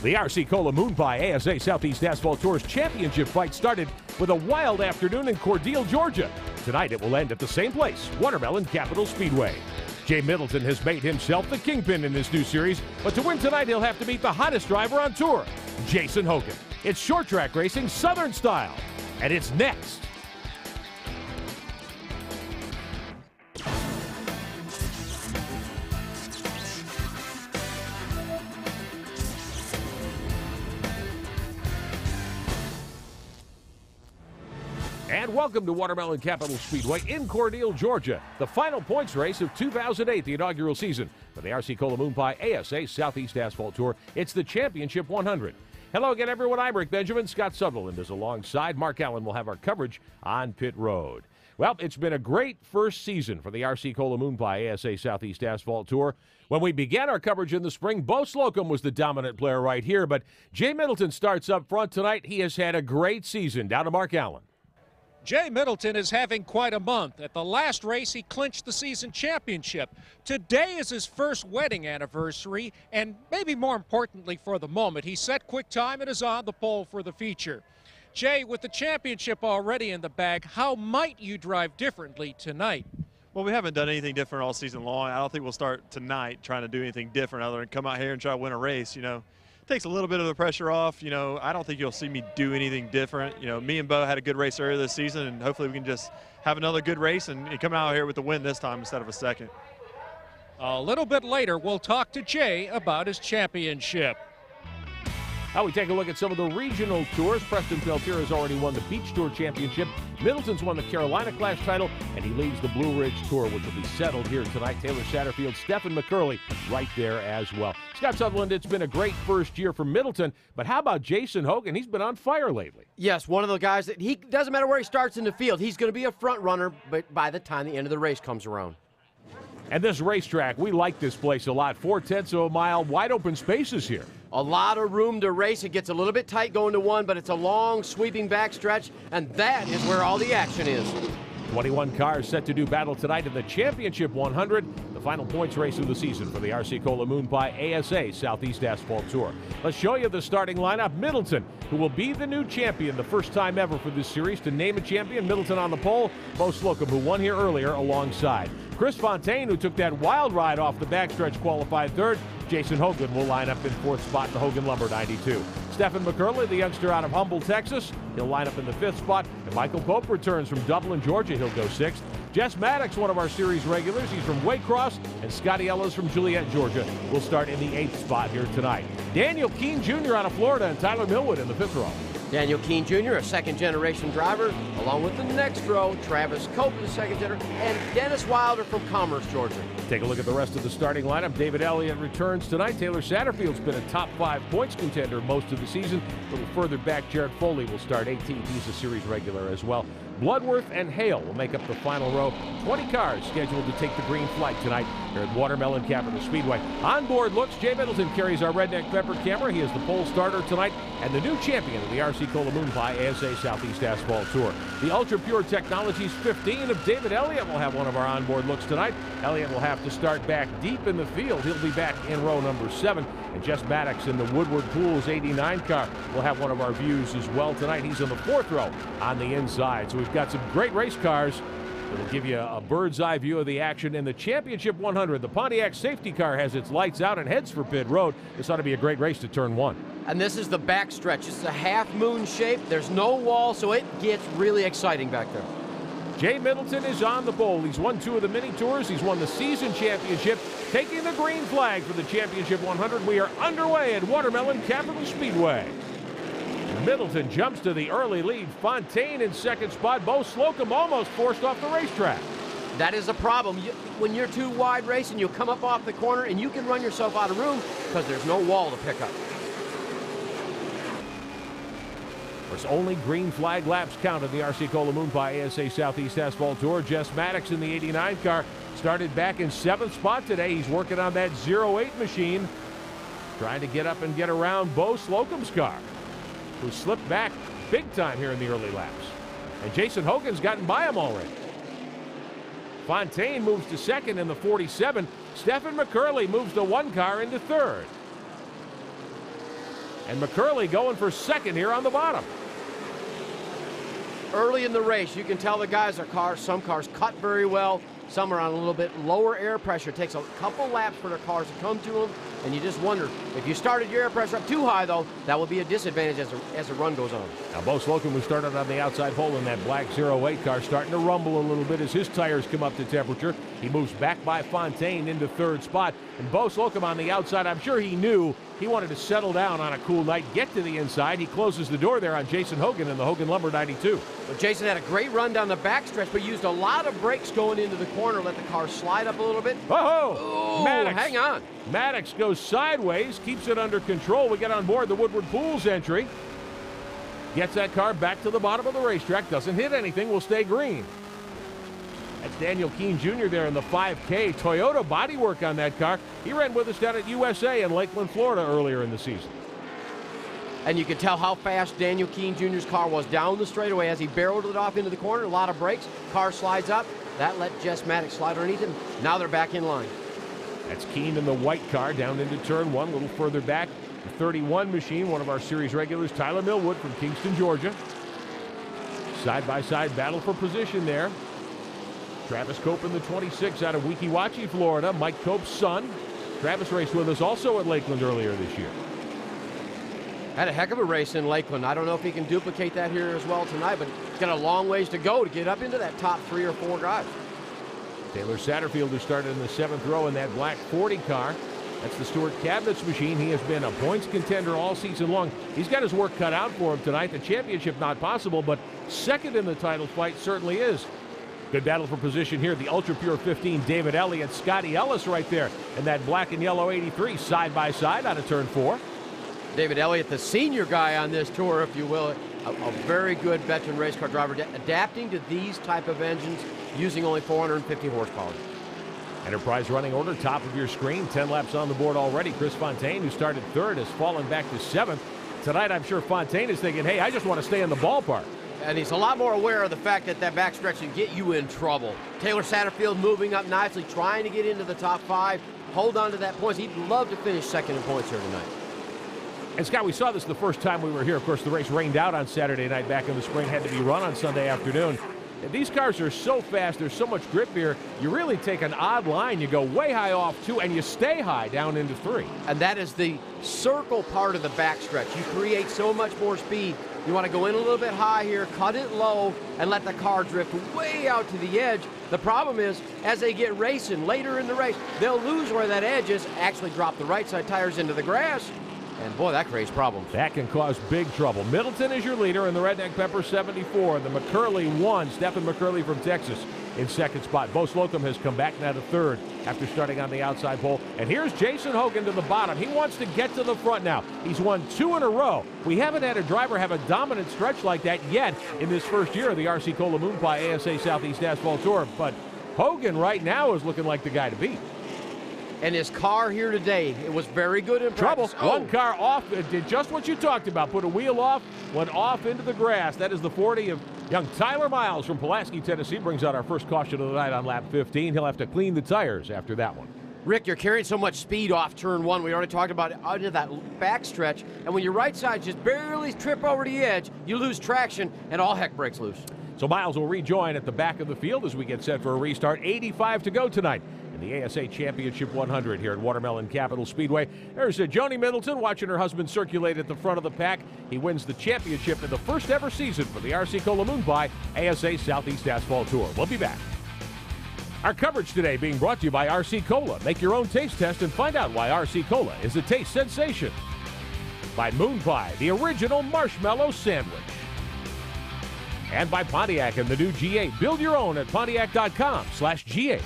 The RC Cola Moon Pie ASA Southeast Asphalt Tour's championship fight started with a wild afternoon in Cordele, Georgia. Tonight it will end at the same place, Watermelon Capital Speedway. Jay Middleton has made himself the kingpin in this new series, but to win tonight he'll have to beat the hottest driver on tour, Jason Hogan. It's short track racing Southern style, and it's next. And welcome to Watermelon Capital Speedway in Cordele, Georgia, the final points race of 2008, the inaugural season for the RC Cola Moon Pie ASA Southeast Asphalt Tour. It's the Championship 100. Hello again, everyone. I'm Rick Benjamin. Scott Sutherland is alongside. Mark Allen will have our coverage on pit road. Well, it's been a great first season for the RC Cola Moon Pie ASA Southeast Asphalt Tour. When we began our coverage in the spring, Bo Slocum was the dominant player right here, but Jay Middleton starts up front tonight. He has had a great season. Down to Mark Allen. Jay Middleton is having quite a month. At the last race, he clinched the season championship. Today is his first wedding anniversary, and maybe more importantly for the moment, he set quick time and is on the pole for the feature. Jay, with the championship already in the bag, how might you drive differently tonight? Well, we haven't done anything different all season long. I don't think we'll start tonight trying to do anything different other than come out here and try to win a race, Takes a little bit of the pressure off. I don't think you'll see me do anything different. Me and Bo had a good race earlier this season, and hopefully we can just have another good race and come out here with the win this time instead of a second. A little bit later, we'll talk to Jay about his championship. Now we take a look at some of the regional tours. Preston Peltier has already won the Beach Tour Championship. Middleton's won the Carolina Clash title, and he leads the Blue Ridge Tour, which will be settled here tonight. Taylor Satterfield, Stephen McCurley right there as well. Scott Sutherland, it's been a great first year for Middleton, but how about Jason Hogan? He's been on fire lately. Yes, one of the guys that he doesn't matter where he starts in the field. He's going to be a front runner, but by the time the end of the race comes around. And this racetrack, we like this place a lot. 4/10 of a mile, wide open spaces here. A lot of room to race. It gets a little bit tight going to one, but it's a long, sweeping backstretch, and that is where all the action is. 21 cars set to do battle tonight in the Championship 100, the final points race of the season for the RC Cola Moon Pie ASA Southeast Asphalt Tour. Let's show you the starting lineup. Middleton, who will be the new champion, the first time ever for this series to name a champion. Middleton on the pole. Bo Slocum, who won here earlier, alongside. Chris Fontaine, who took that wild ride off the backstretch, qualified third. Jason Hogan will line up in fourth spot, the Hogan Lumber 92. Stephen McCurley, the youngster out of Humble, Texas, he'll line up in the fifth spot. And Michael Pope returns from Dublin, Georgia. He'll go sixth. Jess Maddox, one of our series regulars, he's from Waycross. And Scotty Ellis from Juliette, Georgia, will start in the eighth spot here tonight. Daniel Keene Jr. out of Florida and Tyler Millwood in the fifth row. Daniel Keene Jr., a second-generation driver, along with the next row, Travis Cope, the second-generation, and Dennis Wilder from Commerce, Georgia. Take a look at the rest of the starting lineup. David Elliott returns tonight. Taylor Satterfield's been a top 5 points contender most of the season. A little further back, Jared Foley will start 18th. He's a series regular as well. Bloodworth and Hale will make up the final row. 20 cars scheduled to take the green flag tonight here at Watermelon Capital Speedway. Onboard looks, Jay Middleton carries our Redneck Pepper camera. He is the pole starter tonight and the new champion of the RC Cola Moon Pie ASA Southeast Asphalt Tour. The Ultra Pure Technologies 15 of David Elliott will have one of our onboard looks tonight. Elliott will have to start back deep in the field. He'll be back in row number 7. And Jess Maddox in the Woodward Pools 89 car will have one of our views as well tonight. He's in the 4th row on the inside. So we've got some great race cars that'll give you a bird's eye view of the action in the Championship 100. The Pontiac safety car has its lights out and heads for pit road. This ought to be a great race to turn 1. And this is the backstretch. It's a half moon shape. There's no wall, so it gets really exciting back there. Jay Middleton is on the pole. He's won 2 of the mini tours. He's won the season championship, taking the green flag for the Championship 100. We are underway at Watermelon Capital Speedway. Middleton jumps to the early lead. Fontaine in second spot. Bo Slocum almost forced off the racetrack. That is a problem. When you're too wide racing, you'll come up off the corner and you can run yourself out of room because there's no wall to pick up. There's only green flag laps count in the RC Cola Moon Pie ASA Southeast Asphalt Tour. Jess Maddox in the 89 car started back in 7th spot today. He's working on that 08 machine, trying to get up and get around Bo Slocum's car, who slipped back big time here in the early laps. And Jason Hogan's gotten by him already. Fontaine moves to second in the 47. Stephen McCurley moves the 1 car into third. And McCurley going for second here on the bottom. Early in the race, you can tell the guys some cars cut very well. Some are on a little bit lower air pressure. It takes a couple laps for their cars to come to them, and you just wonder, if you started your air pressure up too high, though, that will be a disadvantage as the run goes on. Now, Bo Slocum, who started on the outside hole in that black 08 car, starting to rumble a little bit as his tires come up to temperature. He moves back by Fontaine into third spot. And Bo Slocum on the outside, I'm sure he knew he wanted to settle down on a cool night, get to the inside. He closes the door there on Jason Hogan in the Hogan Lumber 92. Well, Jason had a great run down the backstretch, but used a lot of brakes going into the corner, let the car slide up a little bit. Oh, Maddox. Hang on. Maddox goes sideways, keeps it under control. We get on board the Woodward Pools entry. Gets that car back to the bottom of the racetrack. Doesn't hit anything, will stay green. That's Daniel Keene Jr. there in the 5K. Toyota bodywork on that car. He ran with us down at USA in Lakeland, Florida earlier in the season. And you can tell how fast Daniel Keene Jr.'s car was down the straightaway as he barreled it off into the corner. A lot of brakes. Car slides up. That let Jess Maddox slide underneath him. Now they're back in line. That's Keene in the white car down into turn one, a little further back. The 31 machine, one of our series regulars, Tyler Millwood from Kingston, Georgia. Side-by-side battle for position there. Travis Cope in the 26 out of Weeki Wachee, Florida. Mike Cope's son. Travis raced with us also at Lakeland earlier this year. Had a heck of a race in Lakeland. I don't know if he can duplicate that here as well tonight, but he's got a long ways to go to get up into that top 3 or 4 guys. Taylor Satterfield, who started in the 7th row in that black 40 car. That's the Stuart Cabinets machine. He has been a points contender all season long. He's got his work cut out for him tonight. The championship not possible, but second in the title fight certainly is. Good battle for position here. The Ultra Pure 15, David Elliott, Scotty Ellis right there. And that black and yellow 83 side by side out of turn 4. David Elliott, the senior guy on this tour, if you will, a very good veteran race car driver, adapting to these type of engines, using only 450 horsepower. Enterprise running order, top of your screen. 10 laps on the board already. Chris Fontaine, who started 3rd, has fallen back to 7th. Tonight, I'm sure Fontaine is thinking, hey, I just want to stay in the ballpark. And he's a lot more aware of the fact that that backstretch can get you in trouble. Taylor Satterfield moving up nicely, trying to get into the top 5. Hold on to that points. He'd love to finish second in points here tonight. And Scott, we saw this the first time we were here. Of course, the race rained out on Saturday night back in the spring, had to be run on Sunday afternoon. And these cars are so fast, there's so much grip here, you really take an odd line. You go way high off 2, and you stay high down into 3. And that is the circle part of the backstretch. You create so much more speed. You want to go in a little bit high here, cut it low, and let the car drift way out to the edge. The problem is, as they get racing later in the race, they'll lose where that edge is, actually drop the right side tires into the grass. And boy, that creates problems. That can cause big trouble. Middleton is your leader in the Redneck Pepper 74. The McCurley 1, Stephen McCurley from Texas in 2nd spot. Bo Slocum has come back now to 3rd after starting on the outside pole. And here's Jason Hogan to the bottom. He wants to get to the front now. He's won 2 in a row. We haven't had a driver have a dominant stretch like that yet in this first year of the RC Cola Moon Pie ASA Southeast Asphalt Tour. But Hogan right now is looking like the guy to beat. And his car here today, it was very good in trouble. practice. One car off, it did just what you talked about. Put a wheel off, went off into the grass. That is the 40 of young Tyler Miles from Pulaski, Tennessee. Brings out our first caution of the night on lap 15. He'll have to clean the tires after that one. Rick, you're carrying so much speed off turn 1. We already talked about it out into that backstretch. And when your right side just barely trip over the edge, you lose traction and all heck breaks loose. So Miles will rejoin at the back of the field as we get set for a restart. 85 to go tonight in the ASA Championship 100 here at Watermelon Capital Speedway. There's Joni Middleton watching her husband circulate at the front of the pack. He wins the championship in the first ever season for the RC Cola Moon Pie ASA Southeast Asphalt Tour. We'll be back. Our coverage today being brought to you by RC Cola. Make your own taste test and find out why RC Cola is a taste sensation. By Moon Pie, the original marshmallow sandwich. And by Pontiac and the new G8. Build your own at Pontiac.com/G8.